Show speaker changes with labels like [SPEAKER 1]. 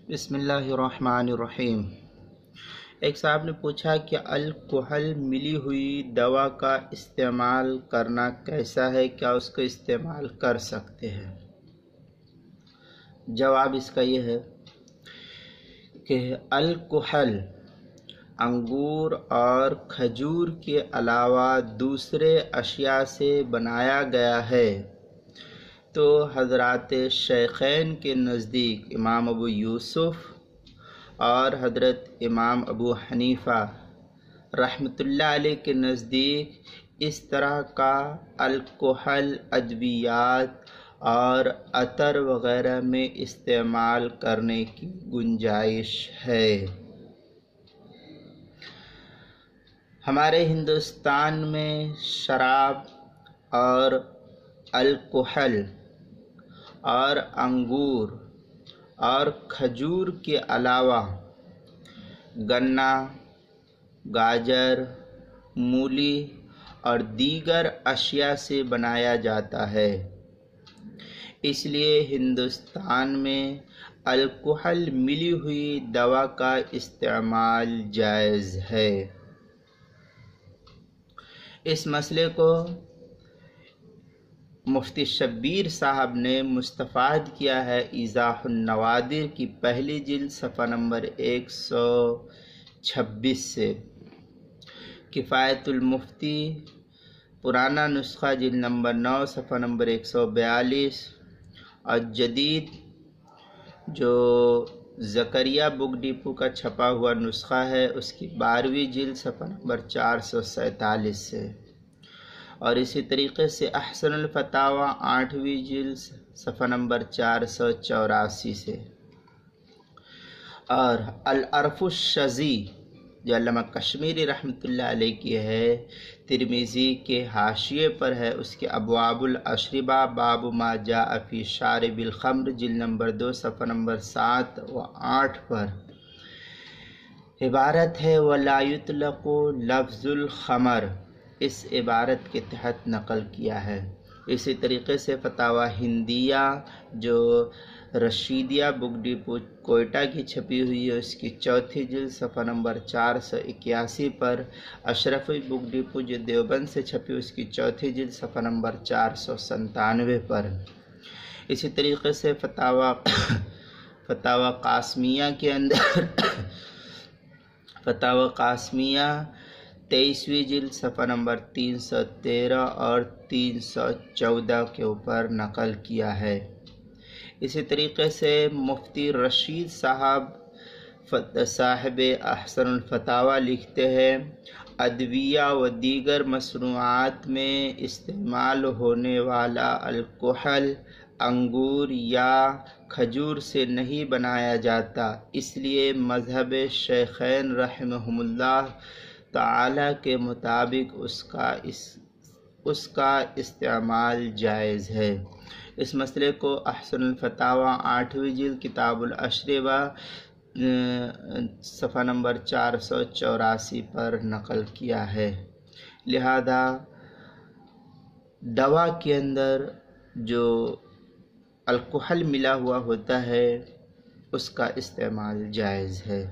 [SPEAKER 1] بسم اللہ الرحمن الرحیم۔ ایک صاحب نے پوچھا کہ الکحل ملی ہوئی دوا کا استعمال کرنا کیسا ہے، کیا اس کو استعمال کر سکتے ہیں؟ جواب اس کا یہ ہے کہ الکحل انگور اور کھجور کے علاوہ دوسرے اشیاء سے بنایا گیا ہے، تو حضرات شیخین کے نزدیک امام ابو یوسف اور حضرت امام ابو حنیفہ رحمۃ اللہ علیہ کے نزدیک اس طرح کا الکحل ادویات اور عطر وغیرہ میں استعمال کرنے کی گنجائش ہے۔ ہمارے ہندوستان میں شراب اور الکحل اور انگور اور کھجور کے علاوہ گنا، گاجر، مولی اور دیگر اشیاء سے بنایا جاتا ہے، اس لیے ہندوستان میں الکحل ملی ہوئی دوا کا استعمال جائز ہے۔ اس مسئلے کو مفتی شبیر صاحب نے مستفاد کیا ہے ایضاح النوادر کی پہلی جلد صفحہ نمبر 126 سے، کفایت المفتی پرانا نسخہ جلد نمبر 9 صفحہ نمبر 142، اور جدید جو زکریا بک ڈپو کا چھپا ہوا نسخہ ہے اس کی 12ویں جلد صفحہ نمبر 447 سے، اور اسی طریقے سے احسن الفتاوی 8ویں جلد صفحہ نمبر 484 سے، اور العرف الشذی جو علامہ کشمیری رحمۃ اللہ علیہ کی ہے، ترمذی کے حاشیے پر ہے، اس کے ابواب الاشربہ باب ما جاء فی شارب الخمر جلد نمبر 2 صفحہ نمبر 7 و 8 پر عبارت ہے وَلَا يُطْلَقُ لفظ الخمر، اس عبارت کے تحت نقل کیا ہے۔ اسی طریقے سے فتاوی ہندیہ جو رشیدیہ بک ڈپو کوئٹہ کی چھپی ہوئی ہے اس کی 4تھی جلد صفحہ نمبر 481 پر، اشرفی بک ڈپو جو دیوبند سے چھپی اس کی 4تھی جلد صفحہ نمبر 497 پر، اسی طریقے سے فتاوی قاسمیہ کے اندر فتاوی قاسمیہ 23ویں جلد صفحہ نمبر 313 اور 314 کے اوپر نقل کیا ہے۔ اسی طریقے سے مفتی رشید صاحب احسن الفتاوی لکھتے ہیں ادویہ و دیگر مصنوعات میں استعمال ہونے والا الکحل انگور یا کھجور سے نہیں بنایا جاتا، اس لیے مذہب شیخین رحمہم اللہ تعالی کے مطابق اس کا استعمال جائز ہے۔ اس مسئلے کو احسن الفتاوی 8ویں جلد کتاب الاشربہ صفحہ نمبر 484 پر نقل کیا ہے۔ لہذا دوا کے اندر جو الکحل ملا ہوا ہوتا ہے اس کا استعمال جائز ہے۔